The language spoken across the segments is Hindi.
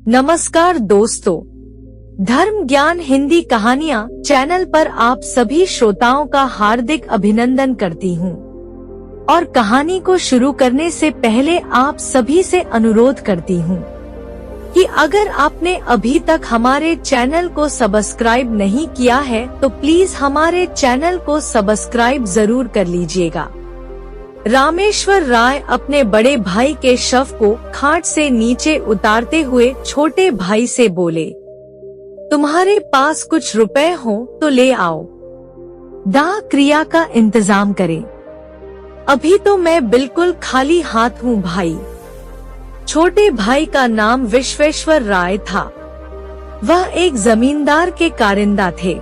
नमस्कार दोस्तों, धर्म ज्ञान हिंदी कहानियाँ चैनल पर आप सभी श्रोताओं का हार्दिक अभिनंदन करती हूँ। और कहानी को शुरू करने से पहले आप सभी से अनुरोध करती हूँ कि अगर आपने अभी तक हमारे चैनल को सब्सक्राइब नहीं किया है तो प्लीज हमारे चैनल को सब्सक्राइब जरूर कर लीजिएगा। रामेश्वर राय अपने बड़े भाई के शव को खाट से नीचे उतारते हुए छोटे भाई से बोले, तुम्हारे पास कुछ रुपए हो तो ले आओ, दाह क्रिया का इंतजाम करें। अभी तो मैं बिल्कुल खाली हाथ हूँ भाई। छोटे भाई का नाम विश्वेश्वर राय था। वह एक जमींदार के कारिंदा थे।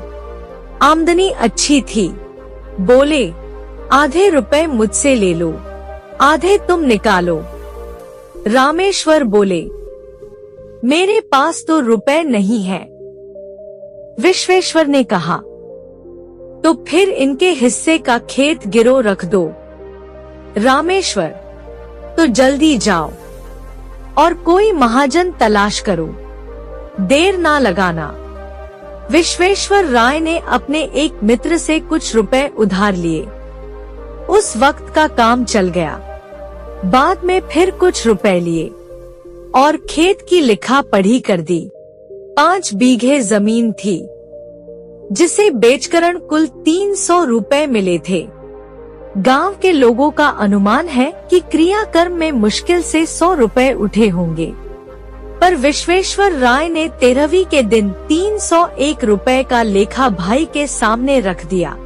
आमदनी अच्छी थी। बोले, आधे रुपए मुझसे ले लो, आधे तुम निकालो। रामेश्वर बोले, मेरे पास तो रुपए नहीं है। विश्वेश्वर ने कहा, तो फिर इनके हिस्से का खेत गिरो रख दो। रामेश्वर, तो जल्दी जाओ और कोई महाजन तलाश करो, देर ना लगाना। विश्वेश्वर राय ने अपने एक मित्र से कुछ रुपए उधार लिए। उस वक्त का काम चल गया। बाद में फिर कुछ रुपए लिए और खेत की लिखा पढ़ी कर दी। 5 बीघे जमीन थी जिसे बेचकर कुल 300 रुपए मिले थे। गांव के लोगों का अनुमान है कि क्रियाकर्म में मुश्किल से 100 रुपए उठे होंगे, पर विश्वेश्वर राय ने 13वीं के दिन 301 रुपए का लेखा भाई के सामने रख दिया।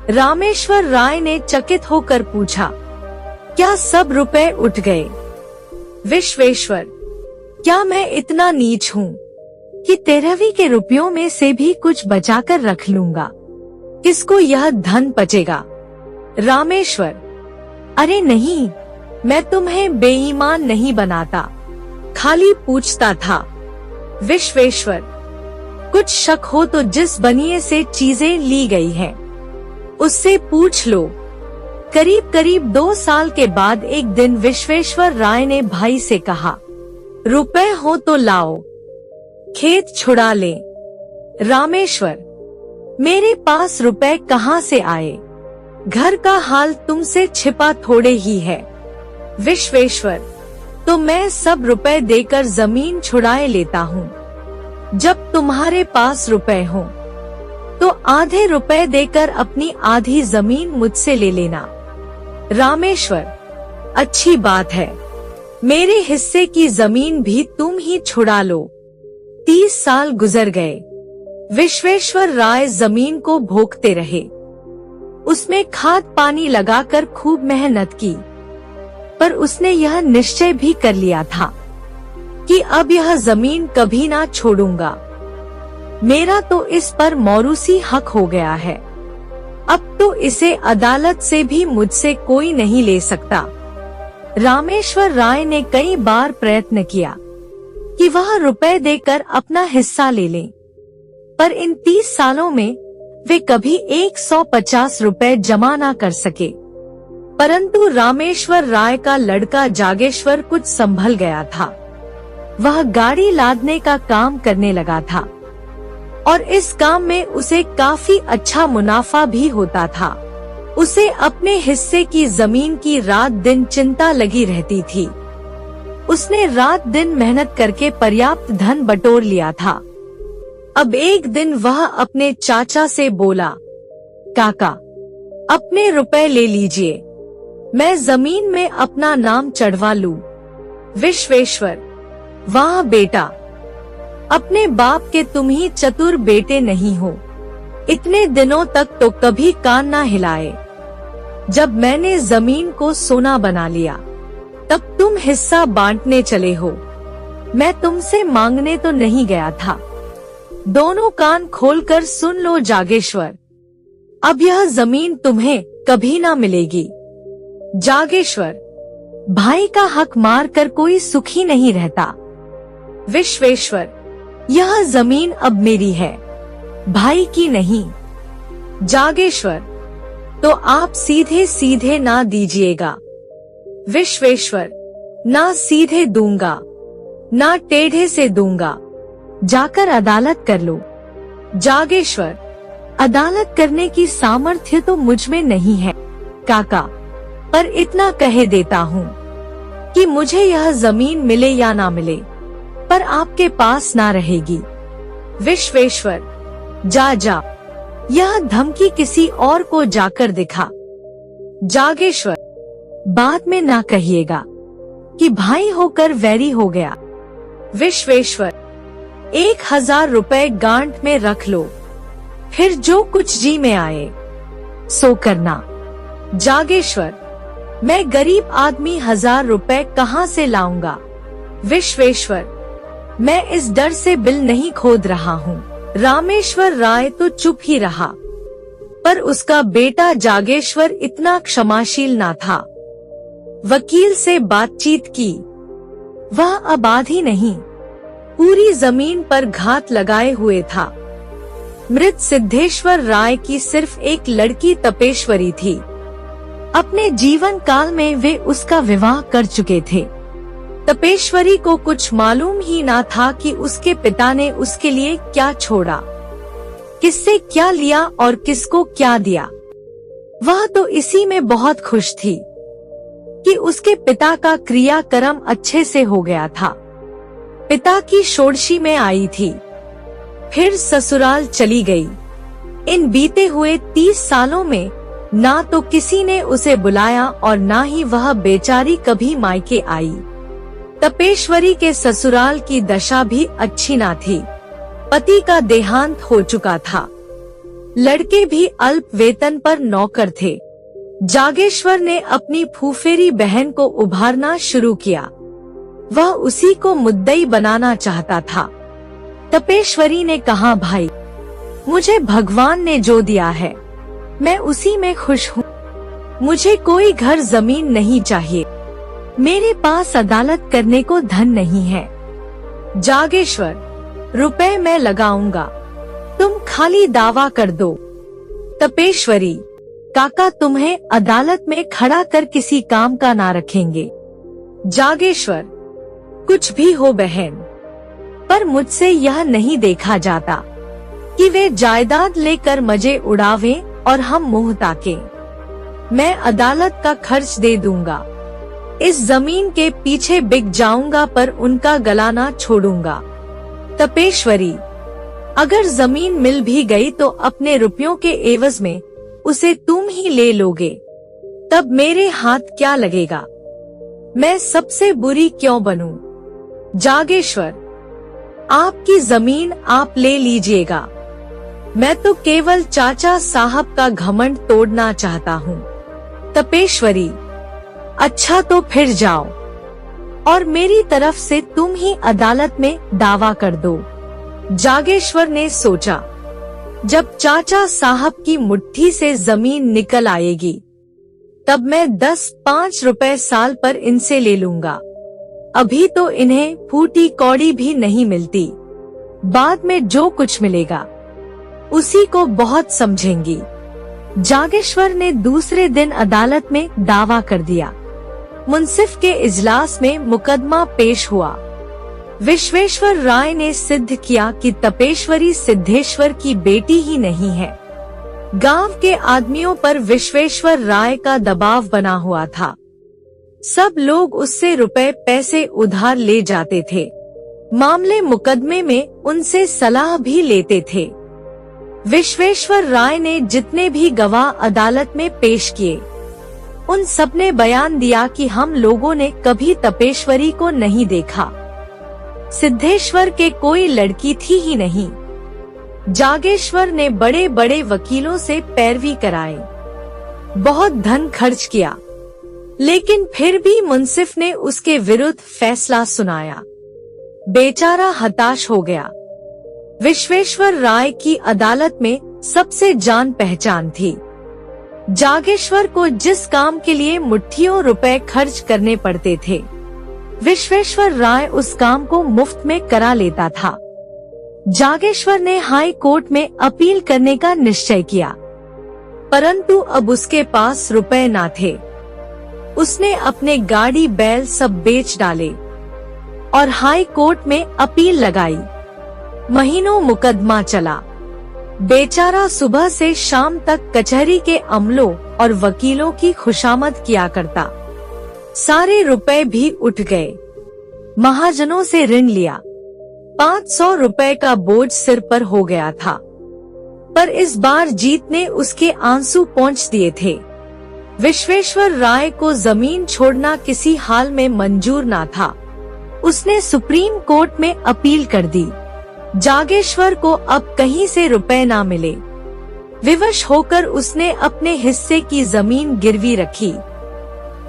रामेश्वर राय ने चकित होकर पूछा, क्या सब रुपए उठ गए? विश्वेश्वर, क्या मैं इतना नीच हूँ कि 13वीं के रुपयों में से भी कुछ बचाकर रख लूंगा? किसको यह धन पचेगा? रामेश्वर, अरे नहीं, मैं तुम्हें बेईमान नहीं बनाता, खाली पूछता था। विश्वेश्वर, कुछ शक हो तो जिस बनिए से चीजें ली गई हैं, उससे पूछ लो। करीब करीब 2 साल के बाद एक दिन विश्वेश्वर राय ने भाई से कहा, रुपए हो तो लाओ, खेत छुड़ा ले। रामेश्वर, मेरे पास रुपए कहाँ से आए? घर का हाल तुमसे छिपा थोड़े ही है। विश्वेश्वर, तो मैं सब रुपए देकर जमीन छुड़ाए लेता हूँ। जब तुम्हारे पास रुपए हो तो आधे रुपए देकर अपनी आधी जमीन मुझसे ले लेना। रामेश्वर, अच्छी बात है, मेरे हिस्से की जमीन भी तुम ही छुड़ा लो। 30 साल गुजर गए। विश्वेश्वर राय जमीन को भोंकते रहे। उसमें खाद पानी लगाकर खूब मेहनत की, पर उसने यह निश्चय भी कर लिया था कि अब यह जमीन कभी ना छोड़ूंगा। मेरा तो इस पर मौरूसी हक हो गया है। अब तो इसे अदालत से भी मुझसे कोई नहीं ले सकता। रामेश्वर राय ने कई बार प्रयत्न किया कि वह रुपए देकर अपना हिस्सा ले लें, पर इन 30 सालों में वे कभी 150 रुपए जमा ना कर सके। परंतु रामेश्वर राय का लड़का जागेश्वर कुछ संभल गया था। वह गाड़ी लादने का काम करने लगा था और इस काम में उसे काफी अच्छा मुनाफा भी होता था। उसे अपने हिस्से की जमीन की रात दिन चिंता लगी रहती थी। उसने रात दिन मेहनत करके पर्याप्त धन बटोर लिया था। अब एक दिन वह अपने चाचा से बोला, काका, अपने रुपए ले लीजिए, मैं जमीन में अपना नाम चढ़वा लूं। विश्वेश्वर, वाह बेटा, अपने बाप के तुम ही चतुर बेटे नहीं हो। इतने दिनों तक तो कभी कान ना हिलाए। जब मैंने जमीन को सोना बना लिया तब तुम हिस्सा बांटने चले हो। मैं तुमसे मांगने तो नहीं गया था। दोनों कान खोलकर सुन लो जागेश्वर, अब यह जमीन तुम्हें कभी ना मिलेगी। जागेश्वर, भाई का हक मार कर कोई सुखी नहीं रहता। विश्वेश्वर, यह जमीन अब मेरी है, भाई की नहीं। जागेश्वर, तो आप सीधे सीधे ना दीजिएगा। विश्वेश्वर, ना सीधे दूंगा, ना टेढ़े से दूंगा। जाकर अदालत कर लो। जागेश्वर, अदालत करने की सामर्थ्य तो मुझ में नहीं है काका, पर इतना कह देता हूँ कि मुझे यह जमीन मिले या ना मिले, पर आपके पास ना रहेगी। विश्वेश्वर, जा जा, यह धमकी किसी और को जाकर दिखा। जागेश्वर, बाद में ना कहिएगा कि भाई होकर वैरी हो गया। विश्वेश्वर, 1000 रुपए गांठ में रख लो, फिर जो कुछ जी में आए सो करना। जागेश्वर, मैं गरीब आदमी 1000 रुपए कहाँ से लाऊंगा। विश्वेश्वर, मैं इस डर से बिल नहीं खोद रहा हूँ। रामेश्वर राय तो चुप ही रहा, पर उसका बेटा जागेश्वर इतना क्षमाशील ना था। वकील से बातचीत की। वह आबादी नहीं, पूरी जमीन पर घात लगाए हुए था। मृत सिद्धेश्वर राय की सिर्फ एक लड़की तपेश्वरी थी। अपने जीवन काल में वे उसका विवाह कर चुके थे। तपेश्वरी को कुछ मालूम ही ना था कि उसके पिता ने उसके लिए क्या छोड़ा, किससे क्या लिया और किसको क्या दिया। वह तो इसी में बहुत खुश थी कि उसके पिता का क्रियाक्रम अच्छे से हो गया था। पिता की षोडशी में आई थी, फिर ससुराल चली गई। इन बीते हुए 30 सालों में ना तो किसी ने उसे बुलाया और ना ही वह बेचारी कभी मायके आई। तपेश्वरी के ससुराल की दशा भी अच्छी ना थी। पति का देहांत हो चुका था। लड़के भी अल्प वेतन पर नौकर थे। जागेश्वर ने अपनी फूफेरी बहन को उभारना शुरू किया। वह उसी को मुद्दई बनाना चाहता था। तपेश्वरी ने कहा, भाई, मुझे भगवान ने जो दिया है मैं उसी में खुश हूँ। मुझे कोई घर जमीन नहीं चाहिए। मेरे पास अदालत करने को धन नहीं है। जागेश्वर, रुपए मैं लगाऊंगा, तुम खाली दावा कर दो। तपेश्वरी, काका तुम्हें अदालत में खड़ा कर किसी काम का ना रखेंगे। जागेश्वर, कुछ भी हो बहन, पर मुझसे यह नहीं देखा जाता कि वे जायदाद लेकर मजे उड़ावें और हम मुंह ताकें। मैं अदालत का खर्च दे दूंगा, इस जमीन के पीछे बिक जाऊंगा, पर उनका गला ना छोड़ूंगा। तपेश्वरी, अगर जमीन मिल भी गई तो अपने रुपयों के एवज में उसे तुम ही ले लोगे, तब मेरे हाथ क्या लगेगा? मैं सबसे बुरी क्यों बनूं? जागेश्वर, आपकी जमीन आप ले लीजिएगा। मैं तो केवल चाचा साहब का घमंड तोड़ना चाहता हूँ। तपेश्वरी, अच्छा तो फिर जाओ और मेरी तरफ से तुम ही अदालत में दावा कर दो। जागेश्वर ने सोचा, जब चाचा साहब की मुट्ठी से जमीन निकल आएगी तब मैं 10-5 रुपए साल पर इनसे ले लूंगा। अभी तो इन्हें फूटी कौड़ी भी नहीं मिलती। बाद में जो कुछ मिलेगा उसी को बहुत समझेंगी। जागेश्वर ने दूसरे दिन अदालत में दावा कर दिया। मुंसिफ के इजलास में मुकदमा पेश हुआ। विश्वेश्वर राय ने सिद्ध किया कि तपेश्वरी सिद्धेश्वर की बेटी ही नहीं है। गांव के आदमियों पर विश्वेश्वर राय का दबाव बना हुआ था। सब लोग उससे रुपए पैसे उधार ले जाते थे। मामले मुकदमे में उनसे सलाह भी लेते थे। विश्वेश्वर राय ने जितने भी गवाह अदालत में पेश किए, उन सब ने बयान दिया कि हम लोगों ने कभी तपेश्वरी को नहीं देखा। सिद्धेश्वर के कोई लड़की थी ही नहीं। जागेश्वर ने बड़े बड़े वकीलों से पैरवी कराई, बहुत धन खर्च किया, लेकिन फिर भी मुंसिफ ने उसके विरुद्ध फैसला सुनाया। बेचारा हताश हो गया। विश्वेश्वर राय की अदालत में सबसे जान पहचान थी। जागेश्वर को जिस काम के लिए मुट्ठियों रुपए खर्च करने पड़ते थे, विश्वेश्वर राय उस काम को मुफ्त में करा लेता था। जागेश्वर ने हाई कोर्ट में अपील करने का निश्चय किया, परंतु अब उसके पास रुपए ना थे। उसने अपने गाड़ी बैल सब बेच डाले। और हाई कोर्ट में अपील लगाई। महीनों मुकदमा चला। बेचारा सुबह से शाम तक कचहरी के अमलों और वकीलों की खुशामद किया करता। सारे रुपए भी उठ गए। महाजनों से ऋण लिया। 500 रुपए का बोझ सिर पर हो गया था। पर इस बार जीत ने उसके आंसू पोंछ दिए थे। विश्वेश्वर राय को जमीन छोड़ना किसी हाल में मंजूर ना था। उसने सुप्रीम कोर्ट में अपील कर दी। जागेश्वर को अब कहीं से रुपए ना मिले। विवश होकर उसने अपने हिस्से की जमीन गिरवी रखी।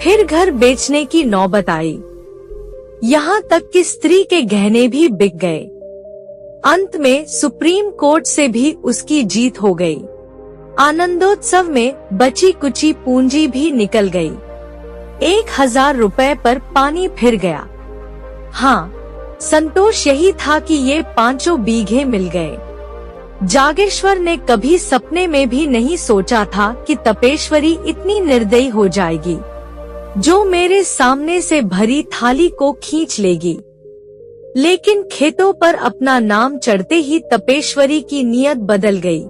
फिर घर बेचने की नौबत आई। यहाँ तक कि स्त्री के गहने भी बिक गए। अंत में सुप्रीम कोर्ट से भी उसकी जीत हो गई। आनंदोत्सव में बची कुची पूंजी भी निकल गई। 1000 रुपए पर पानी फिर गया। हाँ, संतोष यही था कि ये 5 बीघे मिल गए। जागेश्वर ने कभी सपने में भी नहीं सोचा था कि तपेश्वरी इतनी निर्दयी हो जाएगी, जो मेरे सामने से भरी थाली को खींच लेगी। लेकिन खेतों पर अपना नाम चढ़ते ही तपेश्वरी की नीयत बदल गई।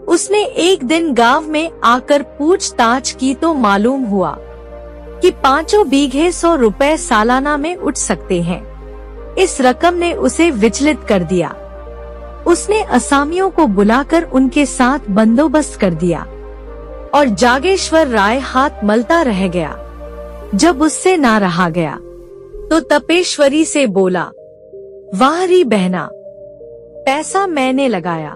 उसने एक दिन गांव में आकर पूछताछ की तो मालूम हुआ कि 5 बीघे 100 रुपए सालाना में उठ सकते हैं। इस रकम ने उसे विचलित कर दिया। उसने असामियों को बुलाकर उनके साथ बंदोबस्त कर दिया और जागेश्वर राय हाथ मलता रह गया। जब उससे ना रहा गया तो तपेश्वरी से बोला, वाह री बहना, पैसा मैंने लगाया,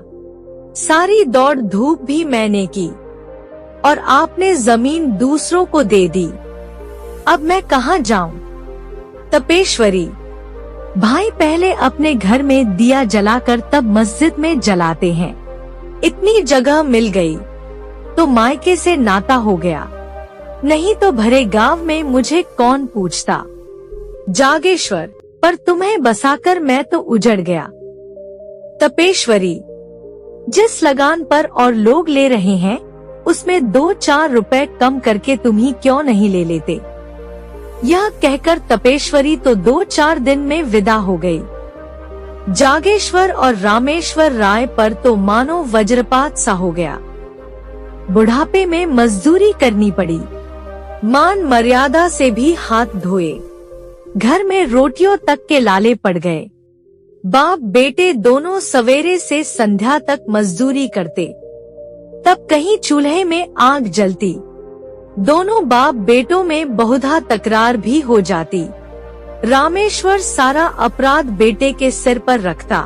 सारी दौड़ धूप भी मैंने की और आपने जमीन दूसरों को दे दी। अब मैं कहाँ जाऊं? तपेश्वरी, भाई पहले अपने घर में दिया जलाकर तब मस्जिद में जलाते हैं। इतनी जगह मिल गई तो मायके से नाता हो गया, नहीं तो भरे गांव में मुझे कौन पूछता। जागेश्वर, पर तुम्हें बसाकर मैं तो उजड़ गया। तपेश्वरी, जिस लगान पर और लोग ले रहे हैं उसमें 2-4 रुपए कम करके तुम ही क्यों नहीं ले लेते? यह कहकर तपेश्वरी तो 2-4 दिन में विदा हो गई। जागेश्वर और रामेश्वर राय पर तो मानो वज्रपात सा हो गया। बुढ़ापे में मजदूरी करनी पड़ी। मान मर्यादा से भी हाथ धोए। घर में रोटियों तक के लाले पड़ गए। बाप बेटे दोनों सवेरे से संध्या तक मजदूरी करते, तब कहीं चूल्हे में आग जलती। दोनों बाप बेटों में बहुधा तकरार भी हो जाती। रामेश्वर सारा अपराध बेटे के सिर पर रखता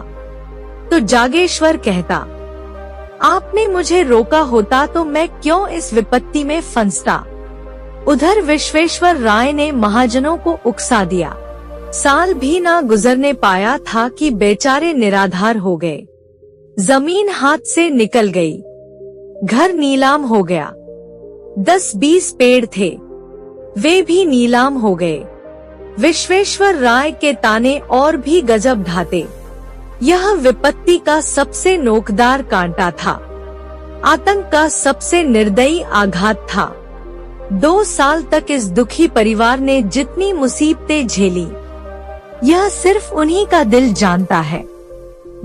तो जागेश्वर कहता, आपने मुझे रोका होता तो मैं क्यों इस विपत्ति में फंसता। उधर विश्वेश्वर राय ने महाजनों को उकसा दिया। साल भी ना गुजरने पाया था कि बेचारे निराधार हो गए। जमीन हाथ से निकल गई। घर नीलाम हो गया। 10-20 पेड़ थे, वे भी नीलाम हो गए। विश्वेश्वर राय के ताने और भी गजब ढाते। यह विपत्ति का सबसे नोकदार कांटा था। आतंक का सबसे निर्दयी आघात था। 2 साल तक इस दुखी परिवार ने जितनी मुसीबतें झेली, यह सिर्फ उन्हीं का दिल जानता है।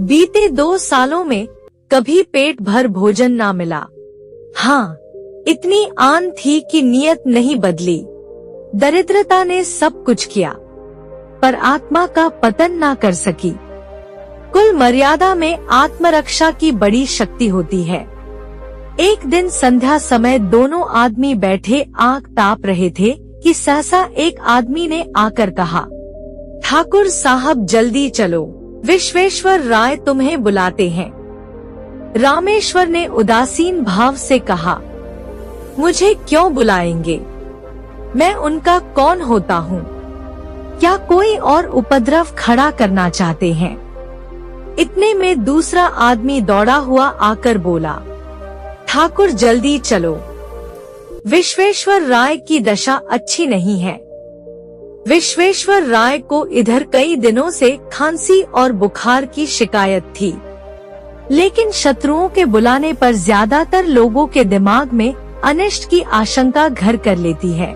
बीते 2 सालों में कभी पेट भर भोजन ना मिला। हाँ, इतनी आन थी कि नियत नहीं बदली। दरिद्रता ने सब कुछ किया, पर आत्मा का पतन ना कर सकी। कुल मर्यादा में आत्मरक्षा की बड़ी शक्ति होती है। एक दिन संध्या समय दोनों आदमी बैठे आग ताप रहे थे कि सहसा एक आदमी ने आकर कहा, ठाकुर साहब जल्दी चलो, विश्वेश्वर राय तुम्हें बुलाते हैं। रामेश्वर ने उदासीन भाव से कहा, मुझे क्यों बुलाएंगे? मैं उनका कौन होता हूँ? क्या कोई और उपद्रव खड़ा करना चाहते हैं? इतने में दूसरा आदमी दौड़ा हुआ आकर बोला, ठाकुर जल्दी चलो, विश्वेश्वर राय की दशा अच्छी नहीं है। विश्वेश्वर राय को इधर कई दिनों से खांसी और बुखार की शिकायत थी, लेकिन शत्रुओं के बुलाने पर ज्यादातर लोगों के दिमाग में अनिष्ट की आशंका घर कर लेती है।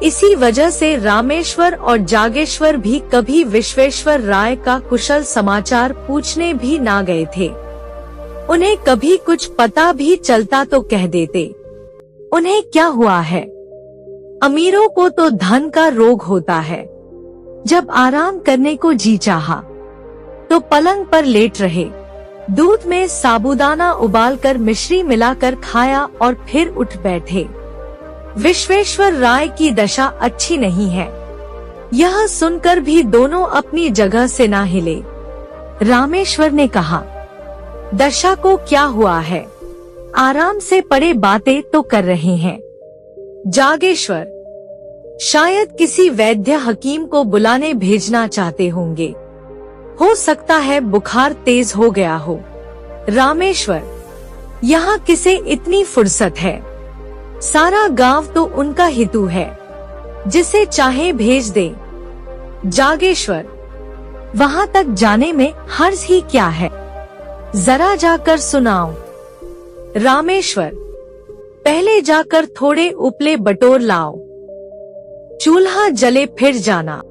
इसी वजह से रामेश्वर और जागेश्वर भी कभी विश्वेश्वर राय का कुशल समाचार पूछने भी ना गए थे। उन्हें कभी कुछ पता भी चलता तो कह देते, उन्हें क्या हुआ है, अमीरों को तो धन का रोग होता है। जब आराम करने को जी चाहा तो पलंग पर लेट रहे, दूध में साबूदाना उबालकर मिश्री मिलाकर खाया और फिर उठ बैठे। विश्वेश्वर राय की दशा अच्छी नहीं है। यह सुनकर भी दोनों अपनी जगह से ना हिले। रामेश्वर ने कहा, दशा को क्या हुआ है, आराम से पड़े बातें तो कर रहे हैं। जागेश्वर, शायद किसी वैद्य हकीम को बुलाने भेजना चाहते होंगे, हो सकता है बुखार तेज हो गया हो। रामेश्वर, यहाँ किसे इतनी फुर्सत है, सारा गांव तो उनका हितू है, जिसे चाहे भेज दे। जागेश्वर, वहाँ तक जाने में हर्ज ही क्या है, जरा जाकर सुनाओ। रामेश्वर, पहले जाकर थोड़े उपले बटोर लाओ, चूल्हा जले फिर जाना।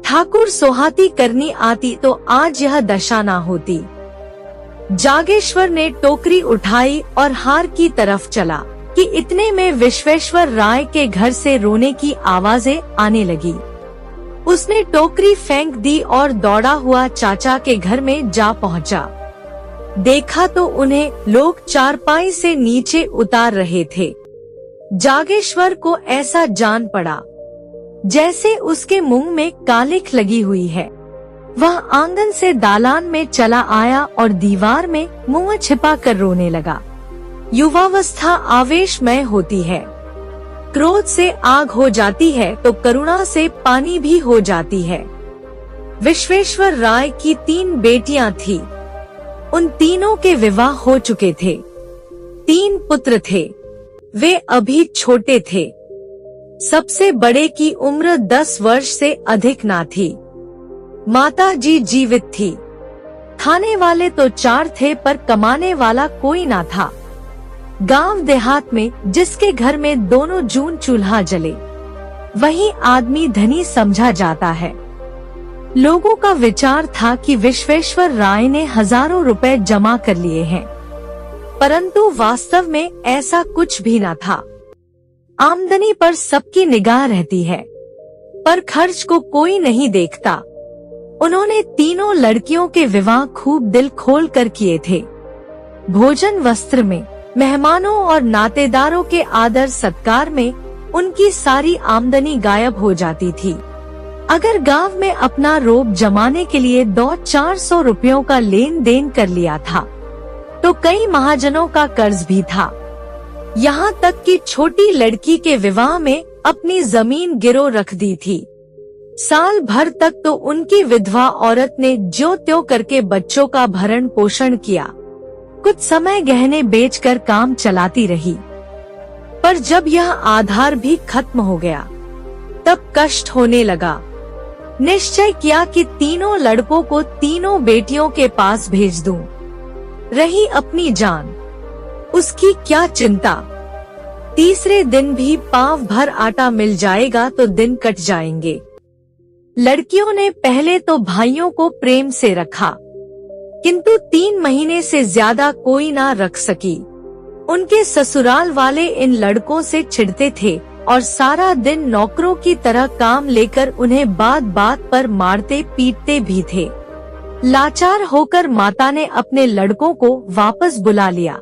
ठाकुर सोहाती करनी आती तो आज यह दशा ना होती। जागेश्वर ने टोकरी उठाई और हार की तरफ चला कि इतने में विश्वेश्वर राय के घर से रोने की आवाजें आने लगी। उसने टोकरी फेंक दी और दौड़ा हुआ चाचा के घर में जा पहुंचा। देखा तो उन्हें लोग चारपाई से नीचे उतार रहे थे। जागेश्वर को ऐसा जान पड़ा जैसे उसके मुंह में कालिख लगी हुई है। वह आंगन से दालान में चला आया और दीवार में मुंह छिपा कर रोने लगा। युवावस्था आवेशमय होती है, क्रोध से आग हो जाती है तो करुणा से पानी भी हो जाती है। विश्वेश्वर राय की 3 बेटियां थी। उन तीनों के विवाह हो चुके थे। 3 पुत्र थे, वे अभी छोटे थे। सबसे बड़े की उम्र 10 वर्ष से अधिक ना थी। माता जी जीवित थी। खाने वाले तो 4 थे पर कमाने वाला कोई ना था। गांव देहात में जिसके घर में दोनों जून चूल्हा जले, वही आदमी धनी समझा जाता है। लोगों का विचार था कि विश्वेश्वर राय ने हजारों रुपए जमा कर लिए हैं, परंतु वास्तव में ऐसा कुछ भी न था। आमदनी पर सबकी निगाह रहती है, पर खर्च को कोई नहीं देखता। उन्होंने तीनों लड़कियों के विवाह खूब दिल खोल कर किए थे। भोजन वस्त्र में, मेहमानों और नातेदारों के आदर सत्कार में उनकी सारी आमदनी गायब हो जाती थी। अगर गांव में अपना रोब जमाने के लिए 200-400 रुपयों का लेन देन कर लिया था, तो कई महाजनों का कर्ज भी था। यहाँ तक कि छोटी लड़की के विवाह में अपनी जमीन गिरो रख दी थी। साल भर तक तो उनकी विधवा औरत ने ज्यों त्यों करके बच्चों का भरण पोषण किया। कुछ समय गहने बेचकर काम चलाती रही, पर जब यह आधार भी खत्म हो गया, तब कष्ट होने लगा। निश्चय किया कि तीनों लड़कों को तीनों बेटियों के पास भेज दूं। रही अपनी जान, उसकी क्या चिंता। तीसरे दिन भी पाव भर आटा मिल जाएगा तो दिन कट जाएंगे। लड़कियों ने पहले तो भाइयों को प्रेम से रखा, किंतु 3 महीने से ज्यादा कोई ना रख सकी। उनके ससुराल वाले इन लड़कों से चिढ़ते थे और सारा दिन नौकरों की तरह काम लेकर उन्हें बात बात पर मारते पीटते भी थे। लाचार होकर माता ने अपने लड़कों को वापस बुला लिया।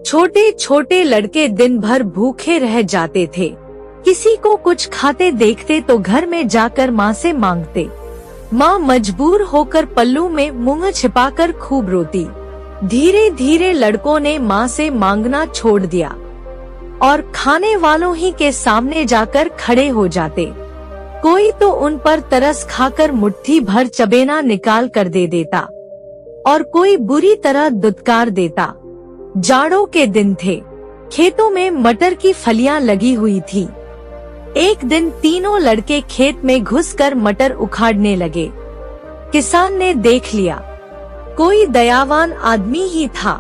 छोटे छोटे लड़के दिन भर भूखे रह जाते थे। किसी को कुछ खाते देखते तो घर में जाकर माँ से मांगते। माँ मजबूर होकर पल्लू में मुंह छिपाकर खूब रोती। धीरे धीरे लड़कों ने माँ से मांगना छोड़ दिया और खाने वालों ही के सामने जाकर खड़े हो जाते। कोई तो उन पर तरस खाकर मुट्ठी भर चबेना निकाल कर दे देता और कोई बुरी तरह दुत्कार देता। जाड़ों के दिन थे, खेतों में मटर की फलियां लगी हुई थी। एक दिन तीनों लड़के खेत में घुसकर मटर उखाड़ने लगे। किसान ने देख लिया, कोई दयावान आदमी ही था।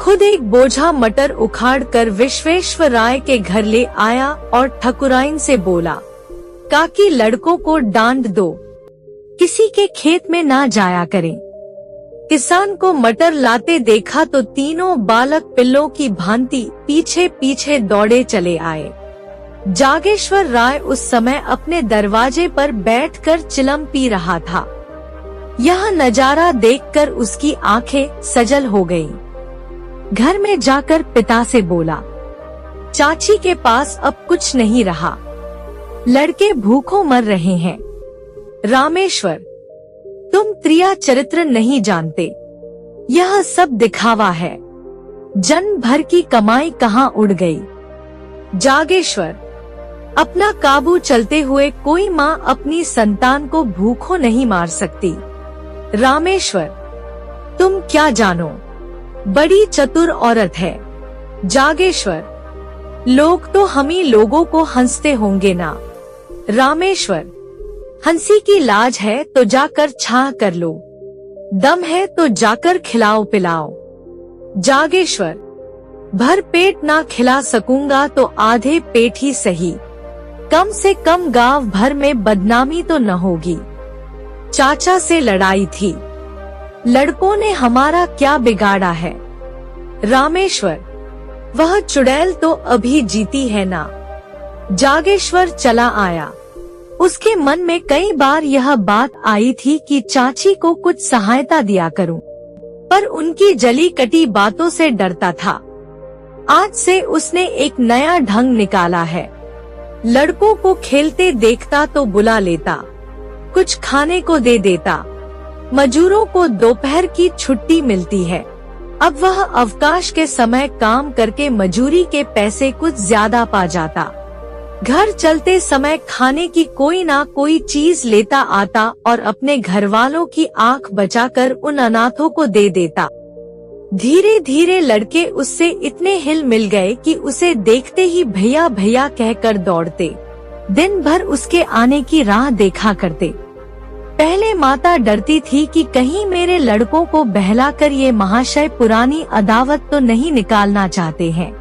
खुद एक बोझा मटर उखाड़कर विश्वेश्वर राय के घर ले आया और ठकुराइन से बोला, काकी लड़कों को डांट दो, किसी के खेत में ना जाया करें। किसान को मटर लाते देखा तो तीनों बालक पिल्लों की भांति पीछे पीछे दौड़े चले आए। जागेश्वर राय उस समय अपने दरवाजे पर बैठकर चिलम पी रहा था। यह नजारा देखकर उसकी आंखें सजल हो गईं। घर में जाकर पिता से बोला, चाची के पास अब कुछ नहीं रहा, लड़के भूखों मर रहे हैं। रामेश्वर, तुम त्रिया चरित्र नहीं जानते, यह सब दिखावा है। जन्म भर की कमाई कहाँ उड़ गई। जागेश्वर, अपना काबू चलते हुए कोई माँ अपनी संतान को भूखों नहीं मार सकती। रामेश्वर, तुम क्या जानो, बड़ी चतुर औरत है। जागेश्वर, लोग तो हम ही लोगों को हंसते होंगे ना। रामेश्वर, हंसी की लाज है तो जाकर छाह कर लो, दम है तो जाकर खिलाओ पिलाओ। जागेश्वर, भर पेट ना खिला सकूंगा तो आधे पेट ही सही, कम से कम गांव भर में बदनामी तो न होगी। चाचा से लड़ाई थी, लड़कों ने हमारा क्या बिगाड़ा है। रामेश्वर, वह चुड़ैल तो अभी जीती है ना। जागेश्वर चला आया। उसके मन में कई बार यह बात आई थी कि चाची को कुछ सहायता दिया करूं, पर उनकी जली कटी बातों से डरता था। आज से उसने एक नया ढंग निकाला है। लड़कों को खेलते देखता तो बुला लेता, कुछ खाने को दे देता। मजूरों को दोपहर की छुट्टी मिलती है, अब वह अवकाश के समय काम करके मजूरी के पैसे कुछ ज्यादा पा जाता। घर चलते समय खाने की कोई ना कोई चीज लेता आता और अपने घर वालों की आंख बचाकर उन अनाथों को दे देता। धीरे धीरे लड़के उससे इतने हिल मिल गए कि उसे देखते ही भैया भैया कहकर दौड़ते, दिन भर उसके आने की राह देखा करते। पहले माता डरती थी कि कहीं मेरे लड़कों को बहलाकर ये महाशय पुरानी अदावत तो नहीं निकालना चाहते हैं।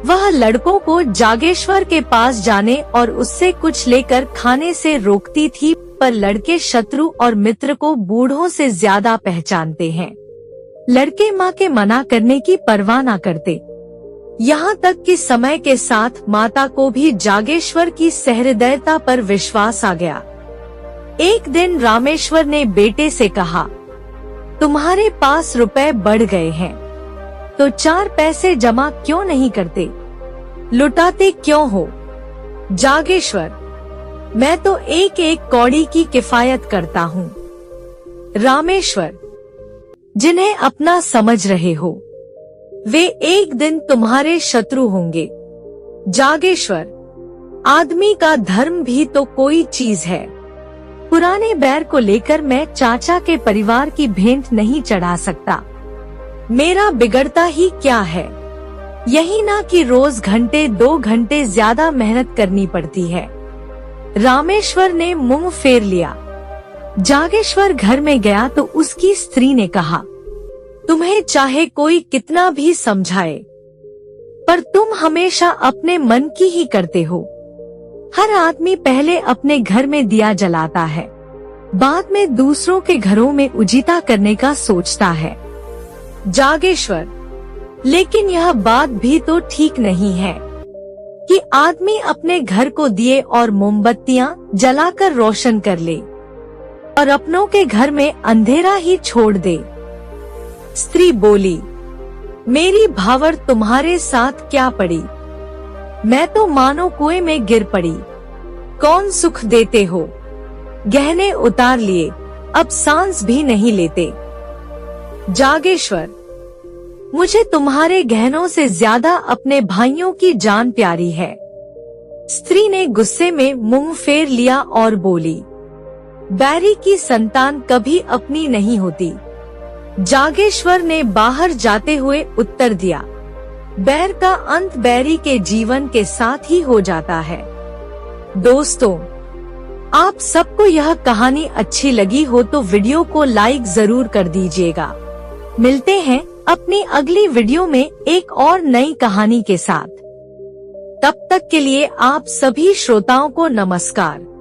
वह लड़कों को जागेश्वर के पास जाने और उससे कुछ लेकर खाने से रोकती थी, पर लड़के शत्रु और मित्र को बूढ़ों से ज्यादा पहचानते हैं। लड़के माँ के मना करने की परवाह न करते। यहाँ तक कि समय के साथ माता को भी जागेश्वर की सहृदयता पर विश्वास आ गया। एक दिन रामेश्वर ने बेटे से कहा, तुम्हारे पास रुपए बढ़ गए हैं, तो 4 पैसे जमा क्यों नहीं करते, लुटाते क्यों हो। जागेश्वर, मैं तो एक एक कौड़ी की किफायत करता हूँ। रामेश्वर, जिन्हें अपना समझ रहे हो वे एक दिन तुम्हारे शत्रु होंगे। जागेश्वर, आदमी का धर्म भी तो कोई चीज है। पुराने बैर को लेकर मैं चाचा के परिवार की भेंट नहीं चढ़ा सकता। मेरा बिगड़ता ही क्या है, यही ना कि रोज घंटे 2 घंटे ज्यादा मेहनत करनी पड़ती है। रामेश्वर ने मुंह फेर लिया। जागेश्वर घर में गया तो उसकी स्त्री ने कहा, तुम्हें चाहे कोई कितना भी समझाए, पर तुम हमेशा अपने मन की ही करते हो। हर आदमी पहले अपने घर में दिया जलाता है, बाद में दूसरों के घरों में उजिता करने का सोचता है। जागेश्वर, लेकिन यह बात भी तो ठीक नहीं है कि आदमी अपने घर को दिए और मोमबत्तियां जलाकर रोशन कर ले और अपनों के घर में अंधेरा ही छोड़ दे। स्त्री बोली, मेरी भावर तुम्हारे साथ क्या पड़ी, मैं तो मानो कुएं में गिर पड़ी। कौन सुख देते हो, गहने उतार लिए, अब सांस भी नहीं लेते। जागेश्वर, मुझे तुम्हारे गहनों से ज्यादा अपने भाइयों की जान प्यारी है। स्त्री ने गुस्से में मुंह फेर लिया और बोली, बैरी की संतान कभी अपनी नहीं होती। जागेश्वर ने बाहर जाते हुए उत्तर दिया, बैर का अंत बैरी के जीवन के साथ ही हो जाता है। दोस्तों, आप सबको यह कहानी अच्छी लगी हो तो वीडियो को लाइक जरूर कर दीजिएगा। मिलते हैं अपनी अगली वीडियो में एक और नई कहानी के साथ। तब तक के लिए आप सभी श्रोताओं को नमस्कार।